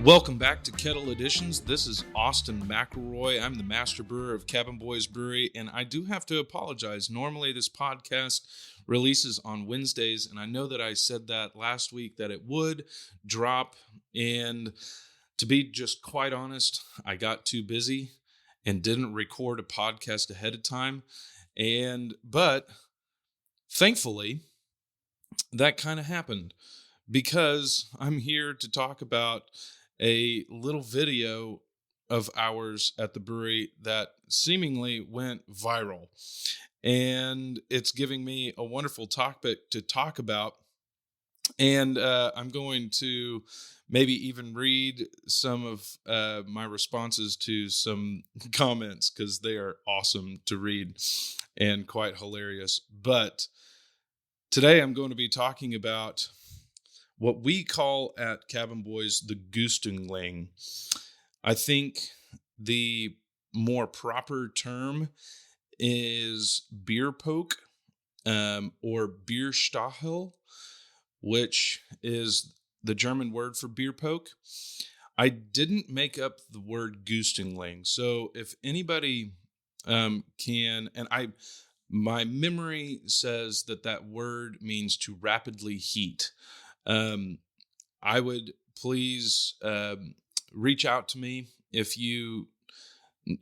Welcome back to Kettle Additions. This is Austin McElroy. I'm the master brewer of Cabin Boys Brewery, and I do have to apologize. Normally, this podcast releases on Wednesdays, and I know that I said that last week that it would drop, and to be just quite honest, I got too busy and didn't record a podcast ahead of time. But thankfully, that kind of happened because I'm here to talk about a little video of ours at the brewery that seemingly went viral. And it's giving me a wonderful topic to talk about. And I'm going to maybe even read some of my responses to some comments because they are awesome to read and quite hilarious. But today I'm going to be talking about what we call at Cabin Boys the GUSTUNGLIng. I think the more proper term is beer poke or Bierstachel, which is the German word for beer poke. I didn't make up the word GUSTUNGLIng, so if anybody can, and my memory says that word means to rapidly heat. I would please reach out to me if you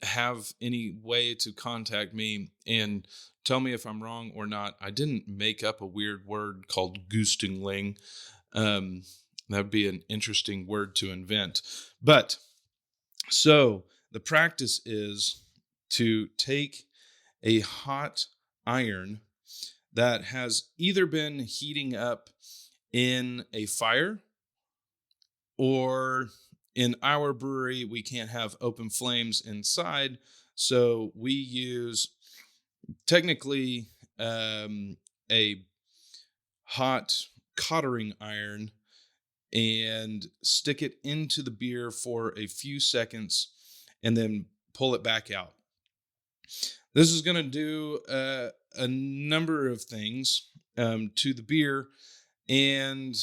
have any way to contact me and tell me if I'm wrong or not. I didn't make up a weird word called GUSTUNGLIng. That would be an interesting word to invent. But so the practice is to take a hot iron that has either been heating up in a fire, or in our brewery, we can't have open flames inside. So we use technically a hot cottering iron and stick it into the beer for a few seconds and then pull it back out. This is going to do a number of things to the beer. And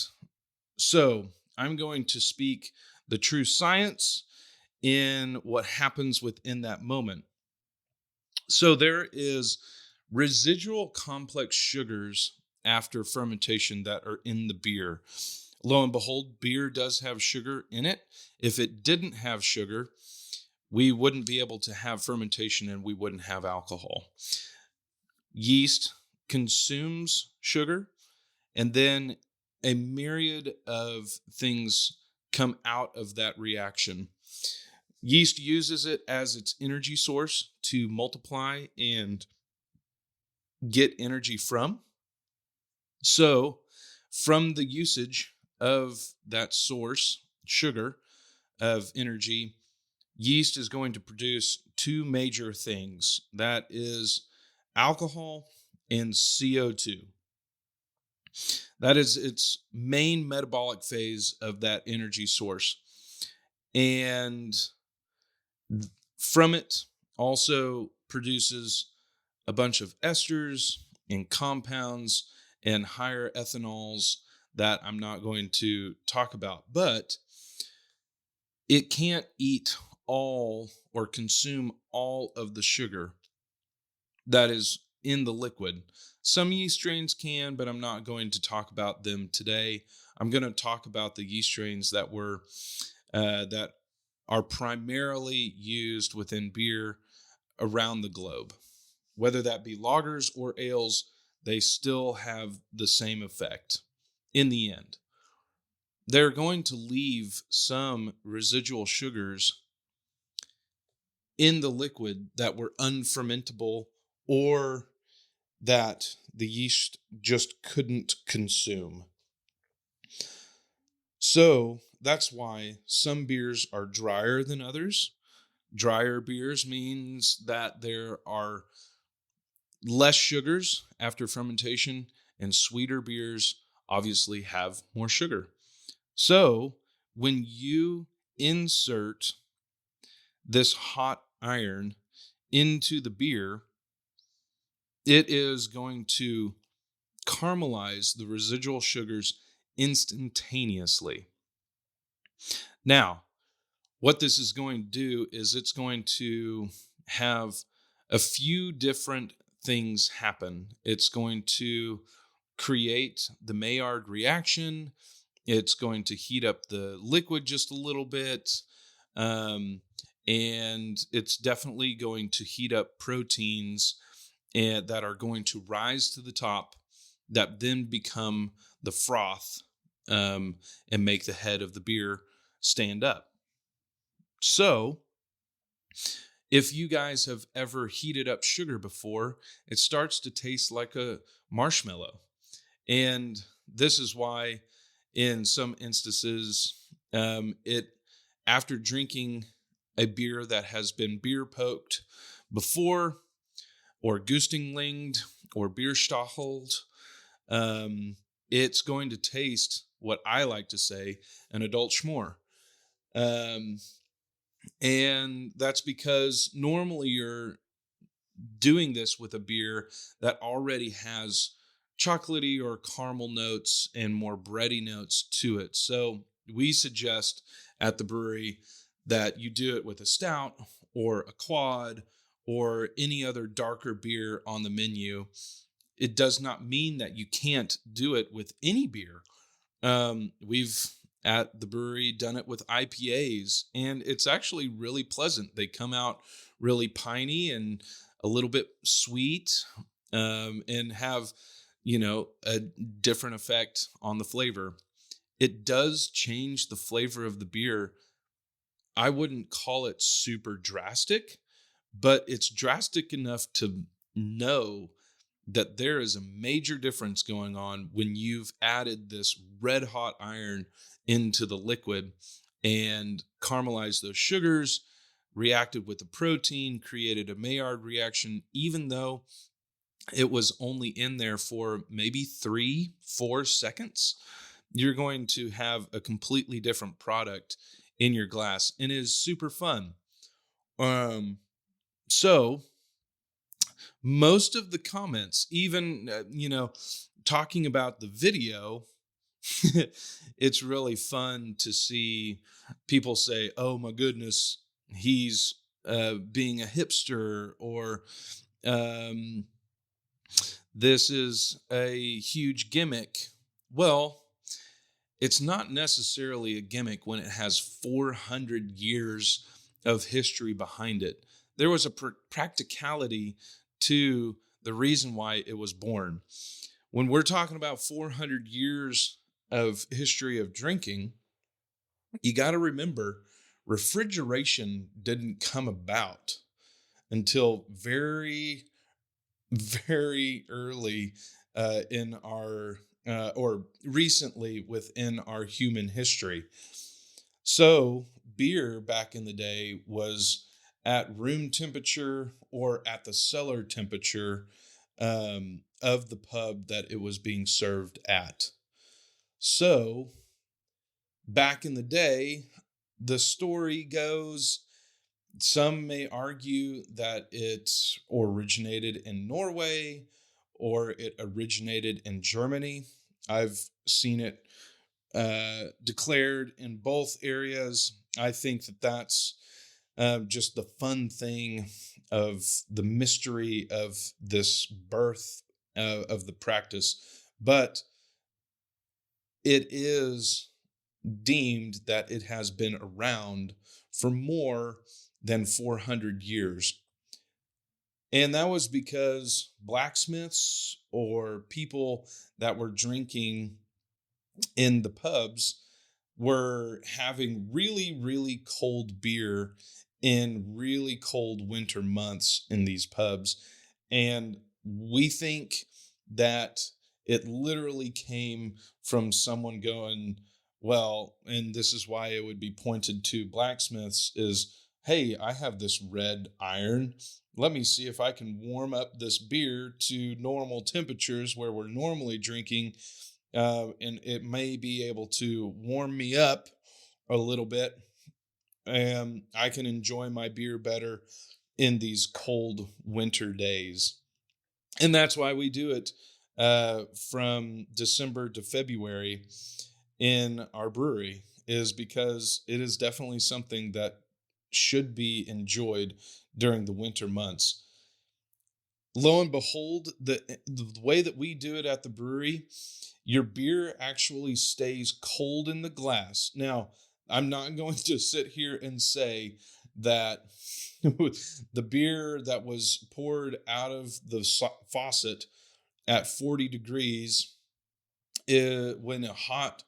so I'm going to speak the true science in what happens within that moment. So there is residual complex sugars after fermentation that are in the beer. Lo and behold, beer does have sugar in it. If it didn't have sugar, we wouldn't be able to have fermentation and we wouldn't have alcohol. Yeast consumes sugar, and then a myriad of things come out of that reaction. Yeast uses it as its energy source to multiply and get energy from. So, from the usage of that source, sugar, of energy, yeast is going to produce two major things. That is alcohol and CO2. That is its main metabolic phase of that energy source. And from it also produces a bunch of esters and compounds and higher ethanols that I'm not going to talk about. But it can't eat all or consume all of the sugar that is in the liquid. Some yeast strains can, but I'm not going to talk about them today. I'm going to talk about the yeast strains that are primarily used within beer around the globe. Whether that be lagers or ales, they still have the same effect in the end. They're going to leave some residual sugars in the liquid that were unfermentable or that the yeast just couldn't consume. So that's why some beers are drier than others. Drier beers means that there are less sugars after fermentation, and sweeter beers obviously have more sugar. So when you insert this hot iron into the beer, it is going to caramelize the residual sugars instantaneously. Now, what this is going to do is it's going to have a few different things happen. It's going to create the Maillard reaction. It's going to heat up the liquid just a little bit. Um, and it's definitely going to heat up proteins that are going to rise to the top that then become the froth, and make the head of the beer stand up. So, if you guys have ever heated up sugar before, it starts to taste like a marshmallow. And this is why, in some instances, it after drinking a beer that has been beer poked before, or GUSTUNGLINGed, or beer stacheled, it's going to taste what I like to say an adult schmore. Um, and that's because normally you're doing this with a beer that already has chocolatey or caramel notes and more bready notes to it. So we suggest at the brewery that you do it with a stout or a quad or any other darker beer on the menu. It does not mean that you can't do it with any beer. We've at the brewery done it with IPAs, and it's actually really pleasant. They come out really piney and a little bit sweet, and have, a different effect on the flavor. It does change the flavor of the beer. I wouldn't call it super drastic, but it's drastic enough to know that there is a major difference going on when you've added this red hot iron into the liquid and caramelized those sugars, reacted with the protein, created a Maillard reaction, even though it was only in there for maybe 3-4 seconds. You're going to have a completely different product in your glass, and it is super fun. So most of the comments, even, talking about the video, it's really fun to see people say, oh my goodness, he's being a hipster, or um, this is a huge gimmick. Well, it's not necessarily a gimmick when it has 400 years of history behind it. There was a practicality to the reason why it was born. When we're talking about 400 years of history of drinking, you got to remember refrigeration didn't come about until very, very early in our, or recently within our human history. So beer back in the day was at room temperature or at the cellar temperature of the pub that it was being served at. So back in the day, the story goes, some may argue that it originated in Norway or it originated in Germany. I've seen it declared in both areas. I think that that's just the fun thing of the mystery of this birth of the practice. But it is deemed that it has been around for more than 400 years. And that was because blacksmiths or people that were drinking in the pubs were having really, really cold beer in really cold winter months in these pubs. And we think that it literally came from someone going, well, and this is why it would be pointed to blacksmiths is, hey, I have this red iron. Let me see if I can warm up this beer to normal temperatures where we're normally drinking, and it may be able to warm me up a little bit, and I can enjoy my beer better in these cold winter days. And that's why we do it from December to February in our brewery. is because it is definitely something that should be enjoyed during the winter months. Lo and behold, the way that we do it at the brewery, your beer actually stays cold in the glass. Now, I'm not going to sit here and say that the beer that was poured out of the faucet at 40 degrees, when a hot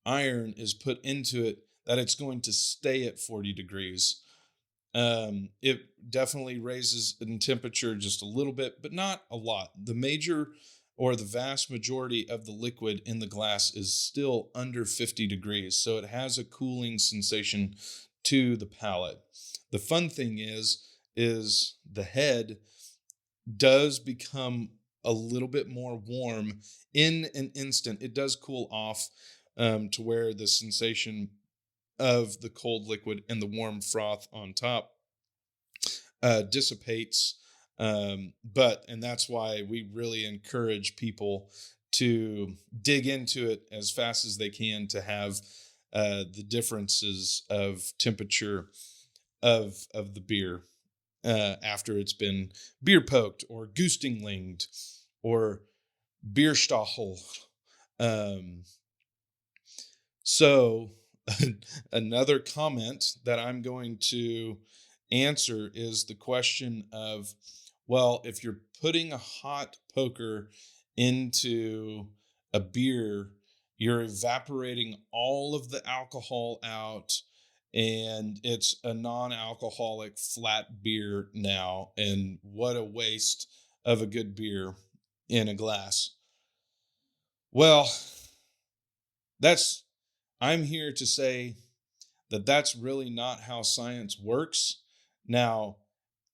iron is put into it, that it's going to stay at 40 degrees. It definitely raises in temperature just a little bit, but not a lot. The major or the vast majority of the liquid in the glass is still under 50 degrees. So it has a cooling sensation to the palate. The fun thing is the head does become a little bit more warm in an instant. It does cool off to where the sensation of the cold liquid and the warm froth on top dissipates. And that's why we really encourage people to dig into it as fast as they can to have the differences of temperature of the beer after it's been beer poked or GUSTUNGLINGed or Bierstachel. Um, so another comment that I'm going to answer is the question of, well, if you're putting a hot poker into a beer, you're evaporating all of the alcohol out, and it's a non-alcoholic flat beer now. And what a waste of a good beer in a glass. Well, I'm here to say that that's really not how science works. Now,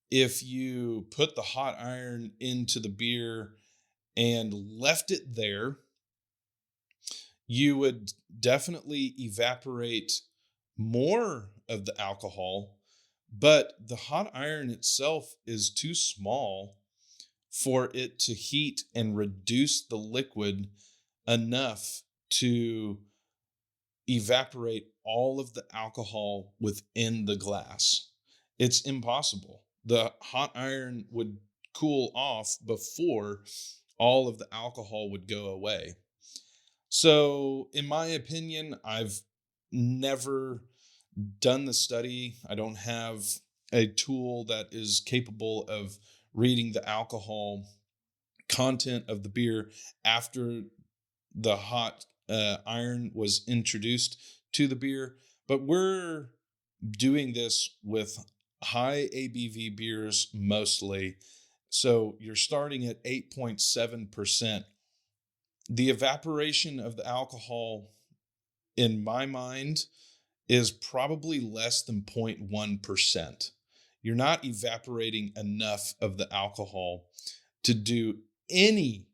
if you put the hot iron into the beer and left it there, you would definitely evaporate more of the alcohol, but the hot iron itself is too small for it to heat and reduce the liquid enough to evaporate all of the alcohol within the glass. It's impossible. The hot iron would cool off before all of the alcohol would go away. So, in my opinion, I've never done the study. I don't have a tool that is capable of reading the alcohol content of the beer after the hot iron was introduced to the beer. But we're doing this with high ABV beers mostly. So you're starting at 8.7%. The evaporation of the alcohol, in my mind, is probably less than 0.1%. You're not evaporating enough of the alcohol to do any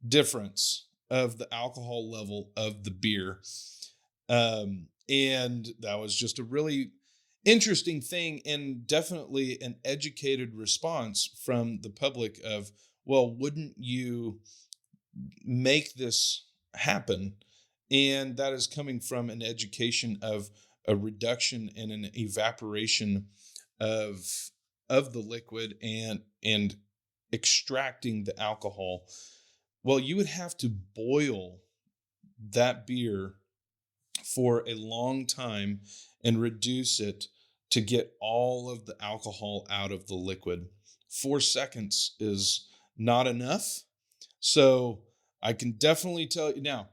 difference of the alcohol level of the beer. And that was just a really interesting thing, and definitely an educated response from the public of, well, wouldn't you make this happen? And that is coming from an education of a reduction and an evaporation of the liquid and extracting the alcohol. Well, you would have to boil that beer for a long time and reduce it to get all of the alcohol out of the liquid. 4 seconds is not enough. So I can definitely tell you now,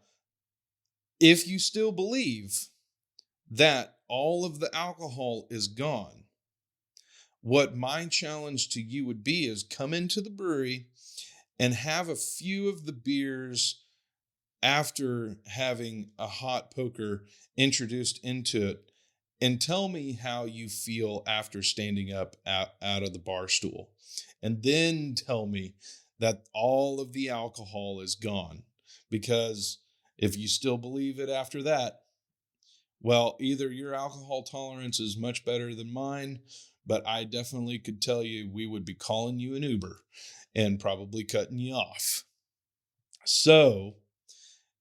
if you still believe that all of the alcohol is gone, what my challenge to you would be is come into the brewery and have a few of the beers after having a hot poker introduced into it, and tell me how you feel after standing up out of the bar stool. And then tell me that all of the alcohol is gone. Because if you still believe it after that, well, either your alcohol tolerance is much better than mine, but I definitely could tell you we would be calling you an Uber and probably cutting you off. So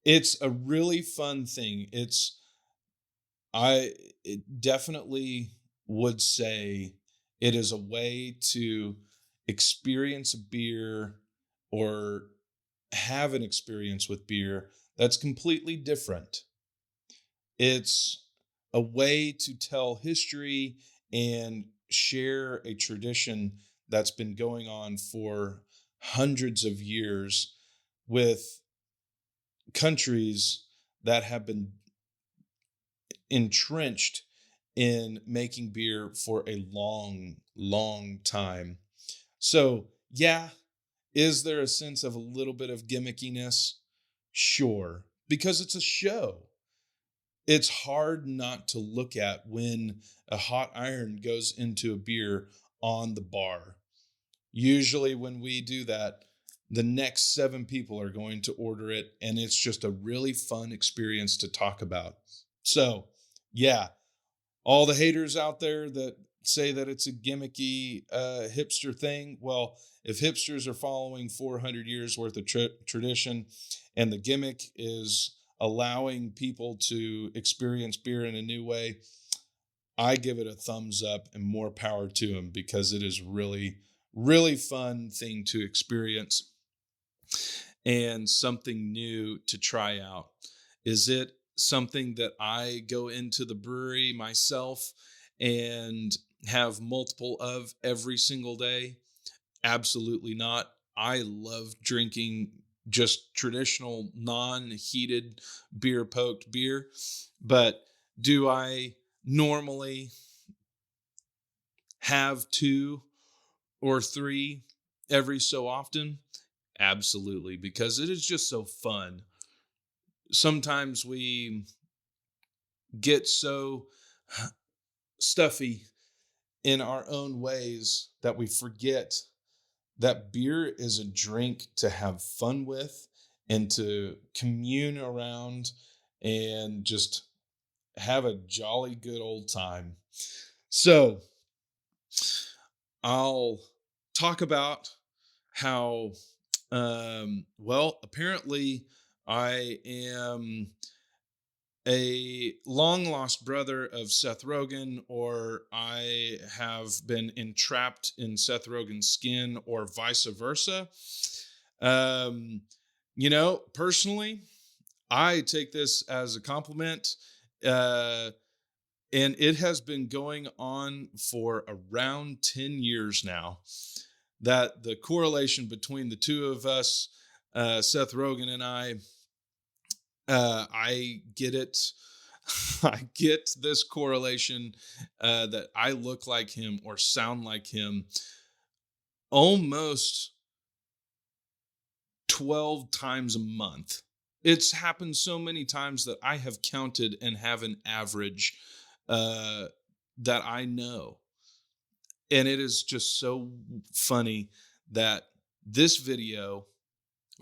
it's a really fun thing. I definitely would say it is a way to experience a beer or have an experience with beer that's completely different. It's a way to tell history and share a tradition that's been going on for hundreds of years with countries that have been entrenched in making beer for a long, long time. So, yeah, is there a sense of a little bit of gimmickiness? Sure, because it's a show. It's hard not to look at when a hot iron goes into a beer on the bar. Usually, when we do that, the next 7 people are going to order it, and it's just a really fun experience to talk about. So, yeah, all the haters out there that say that it's a gimmicky hipster thing, well, if hipsters are following 400 years worth of tradition and the gimmick is allowing people to experience beer in a new way, I give it a thumbs up and more power to them, because it is really, really fun thing to experience and something new to try out. Is it something that I go into the brewery myself and have multiple of every single day? Absolutely not. I love drinking just traditional non-heated beer poked beer, but do I normally have 2 or 3 every so often? Absolutely, because it is just so fun. Sometimes we get so stuffy in our own ways that we forget that beer is a drink to have fun with and to commune around and just have a jolly good old time. So, I'll talk about how, well, apparently I am a long lost brother of Seth Rogen, or I have been entrapped in Seth Rogen's skin, or vice versa. Um, personally, I take this as a compliment. Uh, and it has been going on for around 10 years now, that the correlation between the two of us, Seth Rogen and I get it. I get this correlation, that I look like him or sound like him almost 12 times a month. It's happened so many times that I have counted and have an average uh, that I know. And it is just so funny that this video,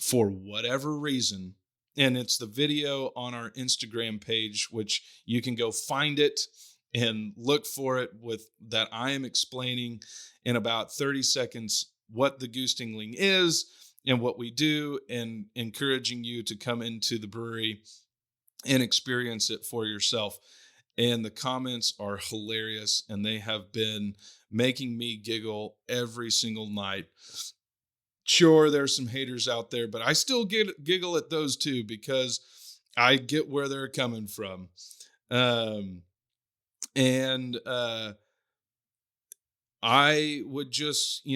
for whatever reason, and it's the video on our Instagram page, which you can go find it and look for it, with that I am explaining in about 30 seconds what the Goostingling is and what we do, and encouraging you to come into the brewery and experience it for yourself. And the comments are hilarious, and they have been making me giggle every single night. Sure, there's some haters out there, but I still giggle at those too, because I get where they're coming from. Um, and I would just,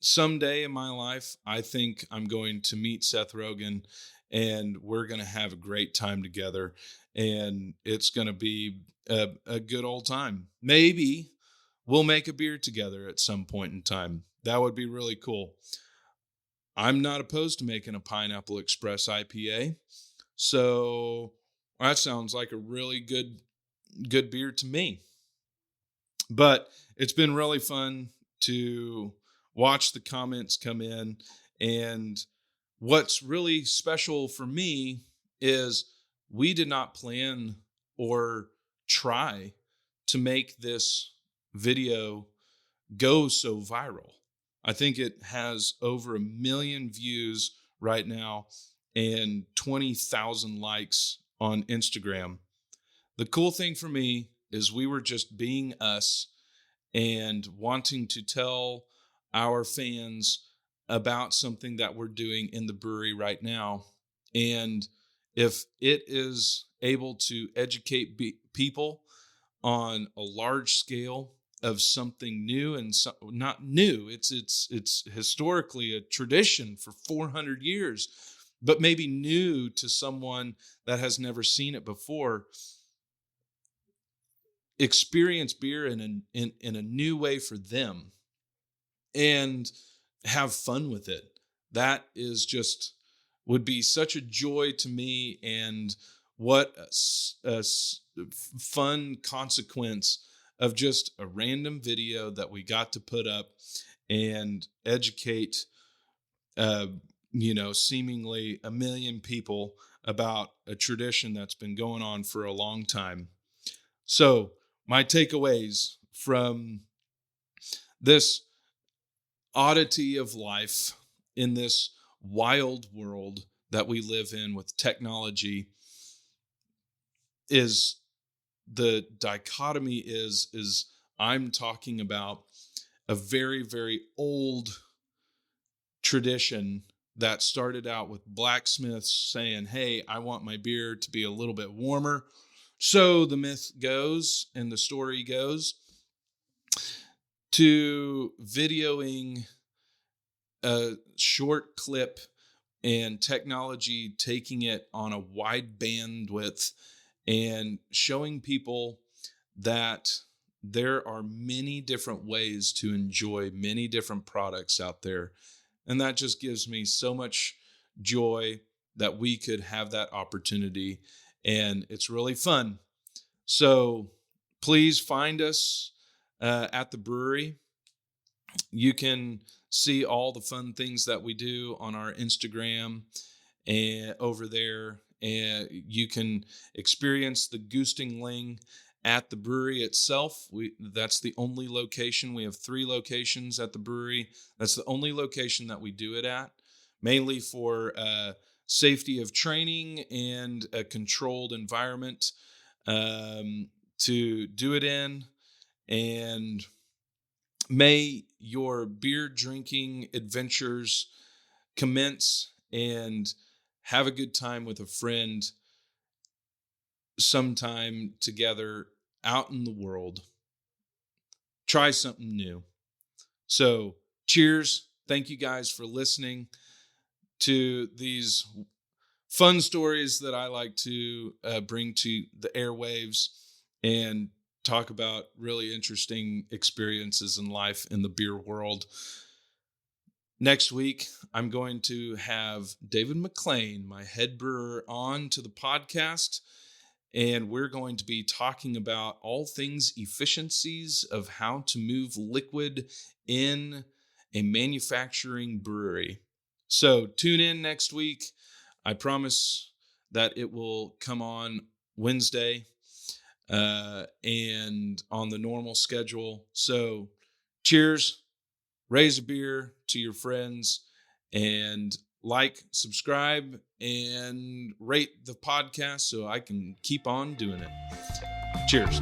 someday in my life, I think I'm going to meet Seth Rogen, and we're going to have a great time together, and it's going to be a good old time. Maybe we'll make a beer together at some point in time. That would be really cool. I'm not opposed to making a Pineapple Express IPA. So that sounds like a really good beer to me. But it's been really fun to watch the comments come in. And what's really special for me is we did not plan or try to make this video go so viral. I think it has over 1 million views right now and 20,000 likes on Instagram. The cool thing for me is we were just being us and wanting to tell our fans about something that we're doing in the brewery right now. And if it is able to educate people on a large scale of something new and not new, it's historically a tradition for 400 years, but maybe new to someone that has never seen it before, experience beer in a new way for them and have fun with it. That is just would be such a joy to me, and what a fun consequence of just a random video that we got to put up and educate seemingly a million people about a tradition that's been going on for a long time. So my takeaways from this oddity of life in this wild world that we live in with technology is the dichotomy is I'm talking about a very, very old tradition that started out with blacksmiths saying, hey, I want my beer to be a little bit warmer. So the myth goes and the story goes to videoing a short clip and technology taking it on a wide bandwidth and showing people that there are many different ways to enjoy many different products out there. And that just gives me so much joy that we could have that opportunity. And it's really fun. So please find us at the brewery. You can see all the fun things that we do on our Instagram and over there. And you can experience the GUSTUNGLING at the brewery itself. That's the only location. We have 3 locations at the brewery. That's the only location that we do it at, mainly for safety of training and a controlled environment to do it in. And may your beer drinking adventures commence, and have a good time with a friend sometime together out in the world. Try something new. So cheers. Thank you guys for listening to these fun stories that I like to bring to the airwaves and talk about really interesting experiences in life in the beer world. Next week, I'm going to have David McLean, my head brewer, on to the podcast, and we're going to be talking about all things efficiencies of how to move liquid in a manufacturing brewery. So tune in next week. I promise that it will come on Wednesday and on the normal schedule. So cheers. Raise a beer to your friends, and subscribe, and rate the podcast so I can keep on doing it. Cheers.